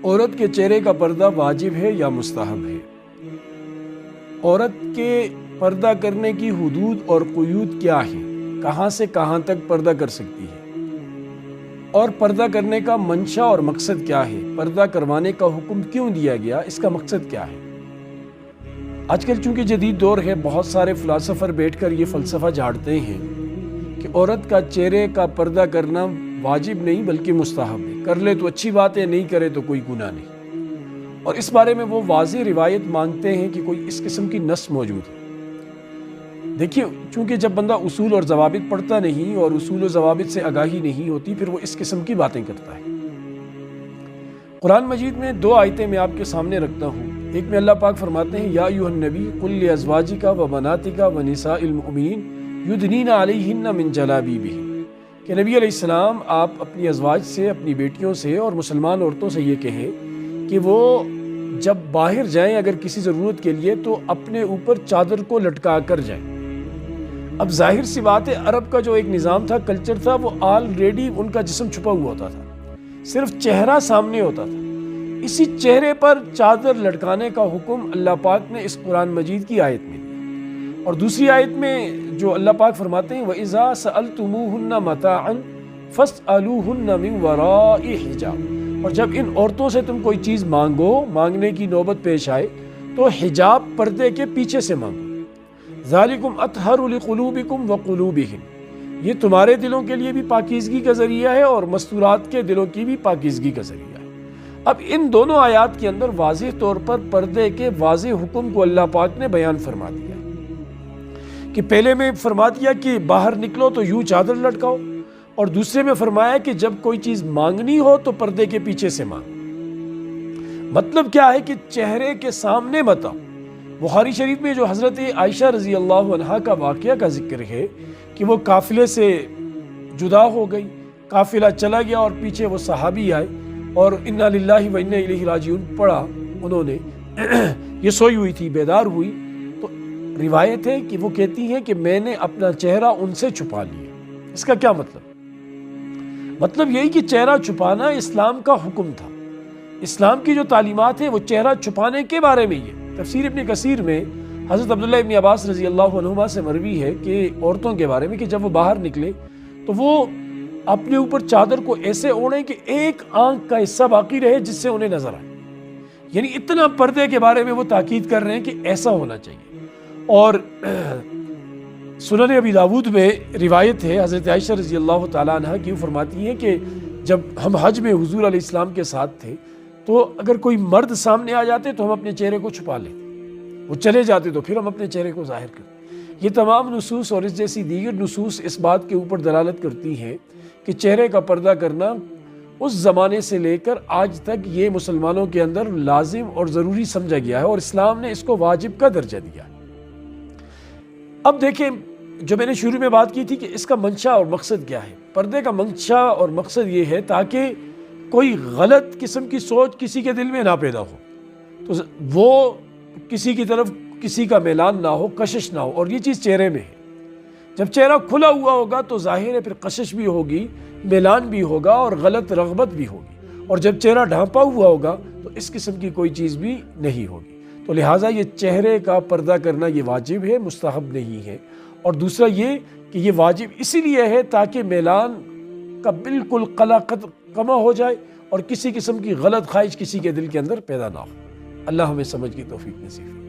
عورت کے چہرے کا پردہ واجب ہے یا مستحب ہے؟ عورت کے پردہ کرنے کی حدود اور قیود کیا ہیں؟ کہاں سے کہاں تک پردہ کر سکتی ہے؟ اور پردہ کرنے کا منشا اور مقصد کیا ہے؟ پردہ کروانے کا حکم کیوں دیا گیا؟ اس کا مقصد کیا ہے؟ آج کل چونکہ جدید دور ہے، بہت سارے فلاسفر بیٹھ کر یہ فلسفہ جھاڑتے ہیں کہ عورت کا چہرے کا پردہ کرنا واجب نہیں بلکہ مستحب ہے، کر لے تو اچھی بات ہے، نہیں کرے تو کوئی گناہ نہیں۔ اور اس بارے میں وہ واضح روایت مانگتے ہیں کہ کوئی اس قسم کی نص موجود ہے۔ دیکھیے، چونکہ جب بندہ اصول اور ضوابط پڑھتا نہیں اور اصول و ضوابط سے آگاہی نہیں ہوتی، پھر وہ اس قسم کی باتیں کرتا ہے۔ قرآن مجید میں دو آیتیں میں آپ کے سامنے رکھتا ہوں۔ ایک میں اللہ پاک فرماتے ہیں، یا ایھا النبی قل لازواجک و بناتک و نساء المؤمنین یدنین علیہن من جلابیبہن، کہ نبی علیہ السلام آپ اپنی ازواج سے، اپنی بیٹیوں سے اور مسلمان عورتوں سے یہ کہیں کہ وہ جب باہر جائیں اگر کسی ضرورت کے لیے تو اپنے اوپر چادر کو لٹکا کر جائیں۔ اب ظاہر سی بات ہے، عرب کا جو ایک نظام تھا، کلچر تھا، وہ آلریڈی ان کا جسم چھپا ہوا ہوتا تھا، صرف چہرہ سامنے ہوتا تھا۔ اسی چہرے پر چادر لٹکانے کا حکم اللہ پاک نے اس قرآن مجید کی آیت میں دیا۔ اور دوسری آیت میں جو اللہ پاک فرماتے ہیں، وَإِذَا سَأَلْتُمُوهُنَّ مَتَاعًا فَاسْأَلُوهُنَّ مِنْ وَرَاءِ حِجَابٍ، اور جب ان عورتوں سے تم کوئی چیز مانگنے کی نوبت پیش آئے تو حجاب پردے کے پیچھے سے مانگو۔ ذَلِكُمْ أَطْهَرُ لِقُلُوبِكُمْ وَقُلُوبِهِمْ، یہ تمہارے دلوں کے لیے بھی پاکیزگی کا ذریعہ ہے اور مستورات کے دلوں کی بھی پاکیزگی کا ذریعہ ہے۔ اب ان دونوں آیات کے اندر واضح طور پر پردے کے واضح حکم کو اللہ پاک نے بیان فرما دیا کہ پہلے میں فرما دیا کہ باہر نکلو تو یوں چادر لٹکاؤ، اور دوسرے میں فرمایا کہ جب کوئی چیز مانگنی ہو تو پردے کے پیچھے سے مانگ۔ مطلب کیا ہے کہ چہرے کے سامنے مت آؤ۔ بخاری شریف میں جو حضرت عائشہ رضی اللہ عنہا کا واقعہ کا ذکر ہے کہ وہ قافلے سے جدا ہو گئی، قافلہ چلا گیا اور پیچھے وہ صحابی آئے اور انا للہ و انا الیہ راجعون پڑھا انہوں نے، یہ سوئی ہوئی تھی، بیدار ہوئی، تو روایت ہے کہ وہ کہتی ہیں کہ میں نے اپنا چہرہ ان سے چھپا لیا۔ اس کا کیا مطلب یہی کہ چہرہ چھپانا اسلام کا حکم تھا۔ اسلام کی جو تعلیمات ہیں وہ چہرہ چھپانے کے بارے میں ہی ہے۔ تفسیر ابن کثیر میں حضرت عبداللہ ابن عباس رضی اللہ عنہما سے مروی ہے کہ عورتوں کے بارے میں کہ جب وہ باہر نکلے تو وہ اپنے اوپر چادر کو ایسے اوڑھیں کہ ایک آنکھ کا حصہ باقی رہے جس سے انہیں نظر آئے، یعنی اتنا پردے کے بارے میں وہ تاکید کر رہے ہیں کہ ایسا ہونا چاہیے۔ اور سنن ابی داود میں روایت ہے، حضرت عائشہ رضی اللہ تعالیٰ عنہ کی فرماتی ہیں کہ جب ہم حج میں حضور علیہ السلام کے ساتھ تھے تو اگر کوئی مرد سامنے آ جاتے تو ہم اپنے چہرے کو چھپا لیتے، وہ چلے جاتے تو پھر ہم اپنے چہرے کو ظاہر کرتے۔ یہ تمام نصوص اور اس جیسی دیگر نصوص اس بات کے اوپر دلالت کرتی ہیں کہ چہرے کا پردہ کرنا اس زمانے سے لے کر آج تک یہ مسلمانوں کے اندر لازم اور ضروری سمجھا گیا ہے، اور اسلام نے اس کو واجب کا درجہ دیا ہے۔ اب دیکھیں، جو میں نے شروع میں بات کی تھی کہ اس کا منشا اور مقصد کیا ہے۔ پردے کا منشا اور مقصد یہ ہے تاکہ کوئی غلط قسم کی سوچ کسی کے دل میں نہ پیدا ہو، تو وہ کسی کی طرف کسی کا میلان نہ ہو، کشش نہ ہو، اور یہ چیز چہرے میں ہے۔ جب چہرہ کھلا ہوا ہوگا تو ظاہر ہے پھر کشش بھی ہوگی، میلان بھی ہوگا اور غلط رغبت بھی ہوگی، اور جب چہرہ ڈھانپا ہوا ہوگا تو اس قسم کی کوئی چیز بھی نہیں ہوگی۔ تو لہٰذا یہ چہرے کا پردہ کرنا یہ واجب ہے، مستحب نہیں ہے۔ اور دوسرا یہ کہ یہ واجب اسی لیے ہے تاکہ میلان کا بالکل قلع کما ہو جائے اور کسی قسم کی غلط خواہش کسی کے دل کے اندر پیدا نہ ہو۔ اللہ ہمیں سمجھ کی توفیق نصیب فرمائے۔